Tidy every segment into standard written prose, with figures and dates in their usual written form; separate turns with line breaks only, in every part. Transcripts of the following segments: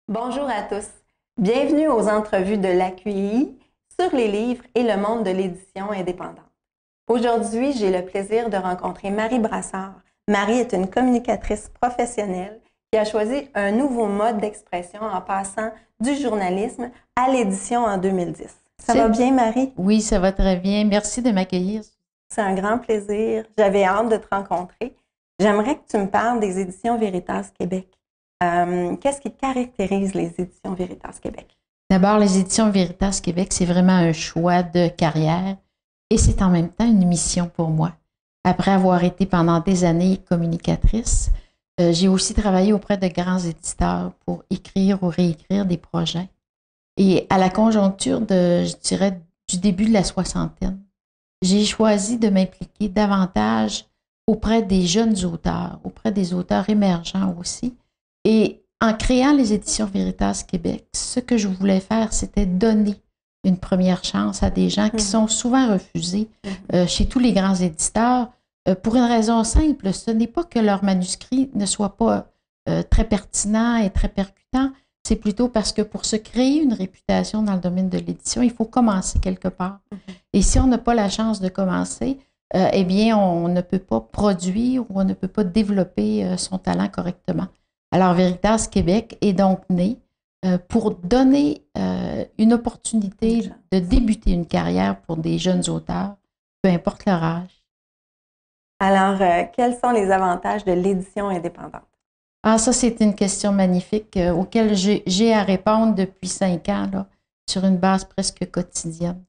Bonjour à tous. Bienvenue aux entrevues de l'AQI sur les livres et le monde de l'édition indépendante. Aujourd'hui, j'ai le plaisir de rencontrer Marie Brassard. Marie est une communicatrice professionnelle qui a choisi un nouveau mode d'expression en passant du journalisme à l'édition en 2010. Ça va bien, Marie?
Oui, ça va très bien. Merci de m'accueillir.
C'est un grand plaisir. J'avais hâte de te rencontrer. J'aimerais que tu me parles des éditions Veritas Québec. Qu'est-ce qui caractérise les éditions Veritas Québec?
D'abord, les éditions Veritas Québec, c'est vraiment un choix de carrière et c'est en même temps une mission pour moi. Après avoir été pendant des années communicatrice, j'ai aussi travaillé auprès de grands éditeurs pour écrire ou réécrire des projets. Et à la conjoncture je dirais, du début de la soixantaine, j'ai choisi de m'impliquer davantage auprès des jeunes auteurs, auprès des auteurs émergents aussi. Et en créant les éditions Veritas Québec, ce que je voulais faire, c'était donner une première chance à des gens qui sont souvent refusés chez tous les grands éditeurs pour une raison simple. Ce n'est pas que leur manuscrit ne soit pas très pertinent et très percutant, c'est plutôt parce que pour se créer une réputation dans le domaine de l'édition, il faut commencer quelque part. Et si on n'a pas la chance de commencer, eh bien, on ne peut pas produire ou on ne peut pas développer son talent correctement. Alors, Veritas Québec est donc né pour donner une opportunité de débuter une carrière pour des jeunes auteurs, peu importe leur âge.
Alors, quels sont les avantages de l'édition indépendante?
Ah, ça, c'est une question magnifique auquel j'ai à répondre depuis 5 ans, là, sur une base presque quotidienne.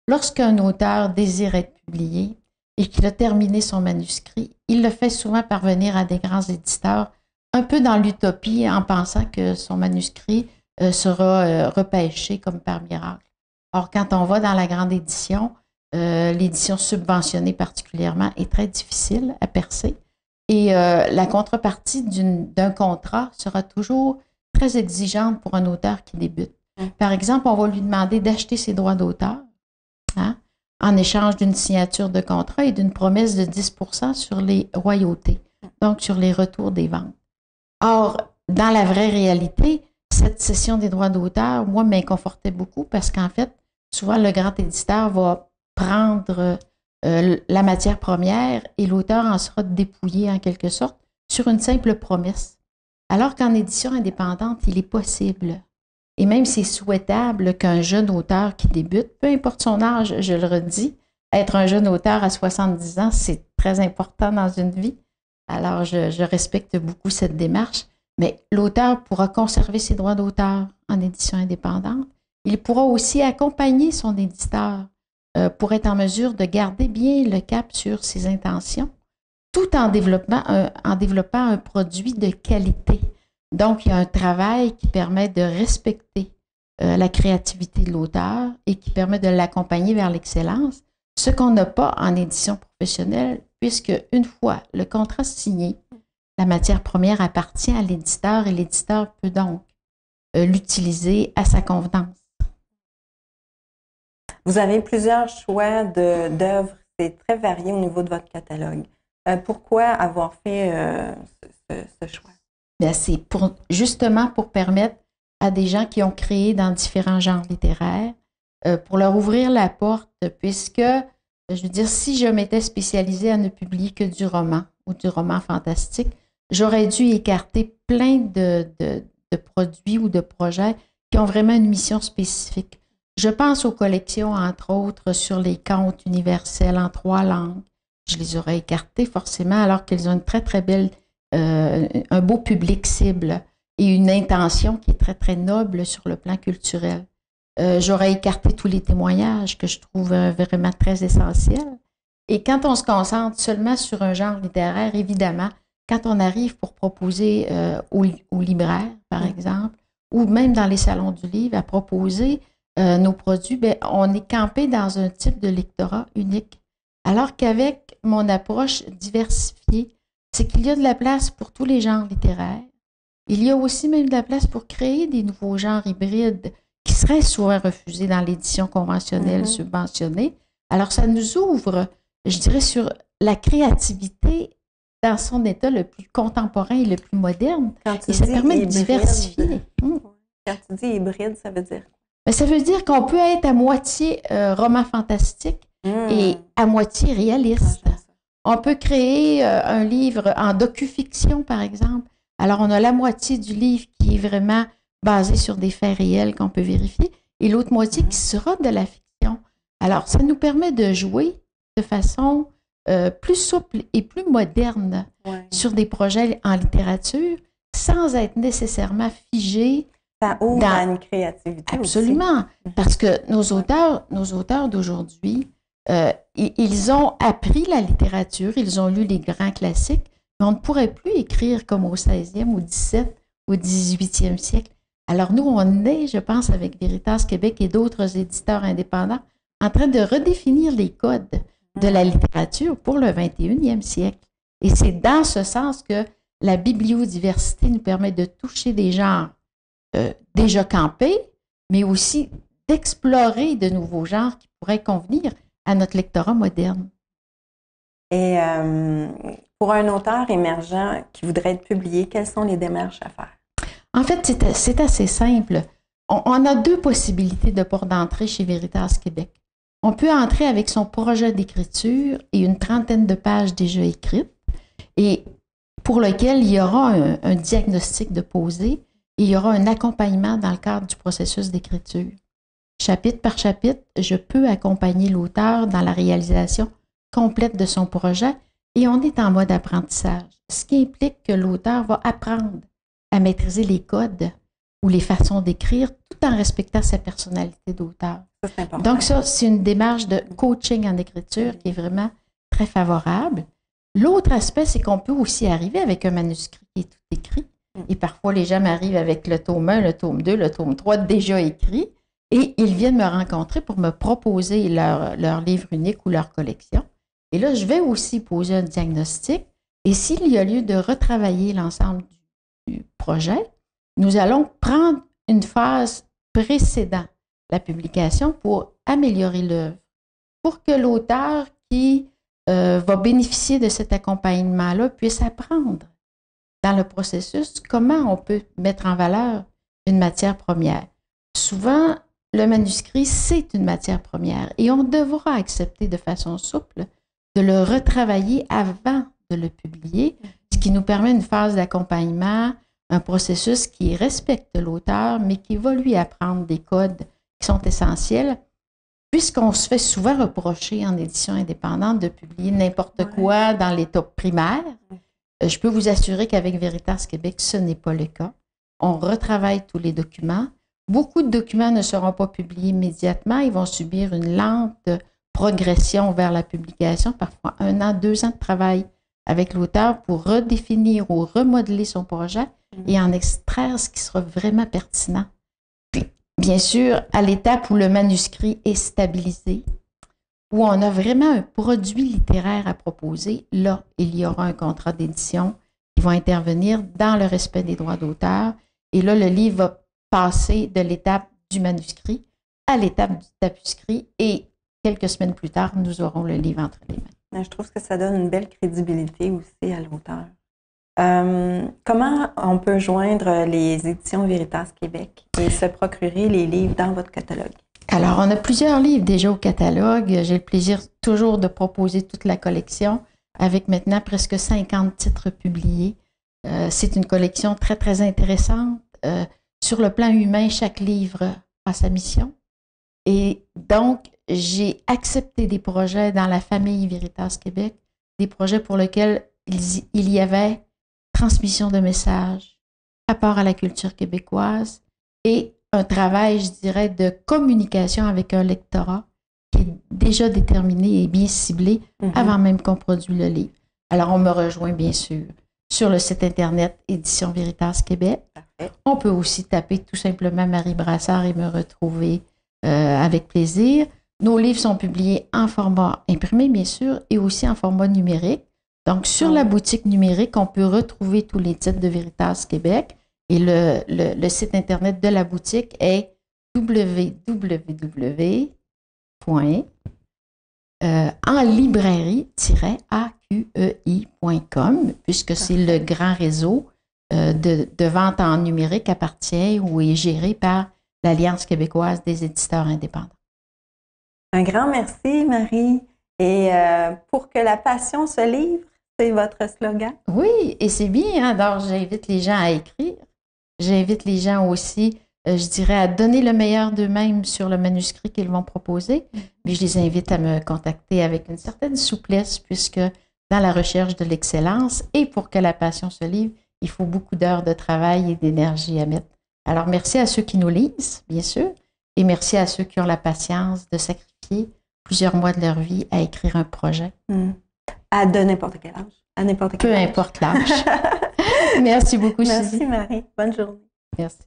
Lorsqu'un auteur désire être publié et qu'il a terminé son manuscrit, il le fait souvent parvenir à des grands éditeurs un peu dans l'utopie en pensant que son manuscrit sera repêché comme par miracle. Or, quand on va dans la grande édition, l'édition subventionnée particulièrement est très difficile à percer et la contrepartie d'un contrat sera toujours très exigeante pour un auteur qui débute. Par exemple, on va lui demander d'acheter ses droits d'auteur en échange d'une signature de contrat et d'une promesse de 10% sur les royautés, donc sur les retours des ventes. Or, dans la vraie réalité, cette cession des droits d'auteur, moi, m'inconfortait beaucoup parce qu'en fait, souvent, le grand éditeur va prendre la matière première et l'auteur en sera dépouillé en quelque sorte sur une simple promesse. Alors qu'en édition indépendante, il est possible, et même c'est souhaitable qu'un jeune auteur qui débute, peu importe son âge, je le redis, être un jeune auteur à 70 ans, c'est très important dans une vie. Alors, je respecte beaucoup cette démarche, mais l'auteur pourra conserver ses droits d'auteur en édition indépendante. Il pourra aussi accompagner son éditeur pour être en mesure de garder bien le cap sur ses intentions, tout en développant un produit de qualité. Donc, il y a un travail qui permet de respecter la créativité de l'auteur et qui permet de l'accompagner vers l'excellence, ce qu'on n'a pas en édition professionnelle, puisque une fois le contrat signé, la matière première appartient à l'éditeur et l'éditeur peut donc l'utiliser à sa convenance.
Vous avez plusieurs choix d'œuvres, c'est très varié au niveau de votre catalogue. Pourquoi avoir fait ce choix?
Bien, c'est justement pour permettre à des gens qui ont créé dans différents genres littéraires, pour leur ouvrir la porte, puisque je veux dire, si je m'étais spécialisée à ne publier que du roman ou du roman fantastique, j'aurais dû écarter plein de produits ou de projets qui ont vraiment une mission spécifique. Je pense aux collections, entre autres, sur les contes universels en 3 langues. Je les aurais écartées forcément, alors qu'elles ont une très, très belle, un beau public cible et une intention qui est très, très noble sur le plan culturel. J'aurais écarté tous les témoignages que je trouve vraiment très essentiels. Et quand on se concentre seulement sur un genre littéraire, évidemment, quand on arrive pour proposer aux libraires, par exemple, ou même dans les salons du livre, à proposer nos produits, bien, on est campé dans un type de lectorat unique. Alors qu'avec mon approche diversifiée, c'est qu'il y a de la place pour tous les genres littéraires. Il y a aussi même de la place pour créer des nouveaux genres hybrides qui seraient souvent refusés dans l'édition conventionnelle subventionnée. Alors, ça nous ouvre, je dirais, sur la créativité dans son état le plus contemporain et le plus moderne. Et ça permet de diversifier.
Quand tu dis hybride, ça veut dire?
Mais ça veut dire qu'on peut être à moitié roman fantastique et à moitié réaliste. On peut créer un livre en docu-fiction, par exemple. Alors, on a la moitié du livre qui est vraiment basé sur des faits réels qu'on peut vérifier et l'autre moitié qui sera de la fiction. Alors, ça nous permet de jouer de façon plus souple et plus moderne sur des projets en littérature sans être nécessairement figé.
Ça ouvre à une créativité.
Absolument,
aussi.
Parce que nos auteurs d'aujourd'hui, ils ont appris la littérature, ils ont lu les grands classiques, mais on ne pourrait plus écrire comme au 16e, au 17e, au 18e siècle. Alors nous, on est, je pense, avec Veritas Québec et d'autres éditeurs indépendants, en train de redéfinir les codes de la littérature pour le 21e siècle. Et c'est dans ce sens que la bibliodiversité nous permet de toucher des genres déjà campés, mais aussi d'explorer de nouveaux genres qui pourraient convenir à notre lectorat moderne.
Et pour un auteur émergent qui voudrait être publié, quelles sont les démarches à faire?
En fait, c'est assez simple. On a deux possibilités de porte d'entrée chez Veritas Québec. On peut entrer avec son projet d'écriture et une trentaine de pages déjà écrites, et pour lequel il y aura un diagnostic de posé et il y aura un accompagnement dans le cadre du processus d'écriture. Chapitre par chapitre, je peux accompagner l'auteur dans la réalisation complète de son projet et on est en mode apprentissage, ce qui implique que l'auteur va apprendre à maîtriser les codes ou les façons d'écrire tout en respectant sa personnalité d'auteur.
Ça, c'est important.
Donc ça, c'est une démarche de coaching en écriture qui est vraiment très favorable. L'autre aspect, c'est qu'on peut aussi arriver avec un manuscrit qui est tout écrit. Et parfois, les gens m'arrivent avec le tome 1, le tome 2, le tome 3 déjà écrit et ils viennent me rencontrer pour me proposer leur livre unique ou leur collection. Et là, je vais aussi poser un diagnostic et s'il y a lieu de retravailler l'ensemble du projet, nous allons prendre une phase précédant la publication pour améliorer l'œuvre, pour que l'auteur qui va bénéficier de cet accompagnement-là puisse apprendre dans le processus comment on peut mettre en valeur une matière première. Souvent, le manuscrit, c'est une matière première et on devra accepter de façon souple de le retravailler avant de le publier, ce qui nous permet une phase d'accompagnement, un processus qui respecte l'auteur, mais qui va lui apprendre des codes qui sont essentiels, puisqu'on se fait souvent reprocher en édition indépendante de publier n'importe quoi dans l'étape primaire. Je peux vous assurer qu'avec Veritas Québec, ce n'est pas le cas. On retravaille tous les documents. Beaucoup de documents ne seront pas publiés immédiatement. Ils vont subir une lente progression vers la publication, parfois 1 an, 2 ans de travail avec l'auteur pour redéfinir ou remodeler son projet et en extraire ce qui sera vraiment pertinent. Puis, bien sûr, à l'étape où le manuscrit est stabilisé, où on a vraiment un produit littéraire à proposer, là, il y aura un contrat d'édition qui va intervenir dans le respect des droits d'auteur. Et là, le livre va passer de l'étape du manuscrit à l'étape du tapuscrit et quelques semaines plus tard, nous aurons le livre entre les mains.
Je trouve que ça donne une belle crédibilité aussi à l'auteur. Comment on peut joindre les éditions Veritas Québec et se procurer les livres dans votre catalogue?
Alors, on a plusieurs livres déjà au catalogue. J'ai le plaisir toujours de proposer toute la collection avec maintenant presque 50 titres publiés. C'est une collection très, très intéressante. Sur le plan humain, chaque livre a sa mission. Et donc, j'ai accepté des projets dans la famille Veritas Québec, des projets pour lesquels il y avait transmission de messages, rapport à la culture québécoise et un travail, je dirais, de communication avec un lectorat qui est déjà déterminé et bien ciblé avant même qu'on produise le livre. Alors, on me rejoint bien sûr sur le site Internet Édition Veritas Québec. Parfait. On peut aussi taper tout simplement Marie Brassard et me retrouver avec plaisir. Nos livres sont publiés en format imprimé, bien sûr, et aussi en format numérique. Donc, sur la boutique numérique, on peut retrouver tous les titres de Veritas Québec. Et le site Internet de la boutique est www.enlibrairie-aqei.com, puisque c'est le grand réseau de vente en numérique appartient ou est géré par l'Alliance québécoise des éditeurs indépendants.
Un grand merci, Marie. Et pour que la passion se livre, c'est votre slogan?
Oui, et c'est bien. Hein? Alors, j'invite les gens à écrire. J'invite les gens aussi, je dirais, à donner le meilleur d'eux-mêmes sur le manuscrit qu'ils vont proposer. Mais je les invite à me contacter avec une certaine souplesse, puisque dans la recherche de l'excellence et pour que la passion se livre, il faut beaucoup d'heures de travail et d'énergie à mettre. Alors, merci à ceux qui nous lisent, bien sûr, et merci à ceux qui ont la patience de sacrifier plusieurs mois de leur vie à écrire un projet.
À de n'importe quel âge. À n'importe quel âge.
Peu importe l'âge. Merci beaucoup, Sylvie.
Merci, Marie. Bonne journée.
Merci.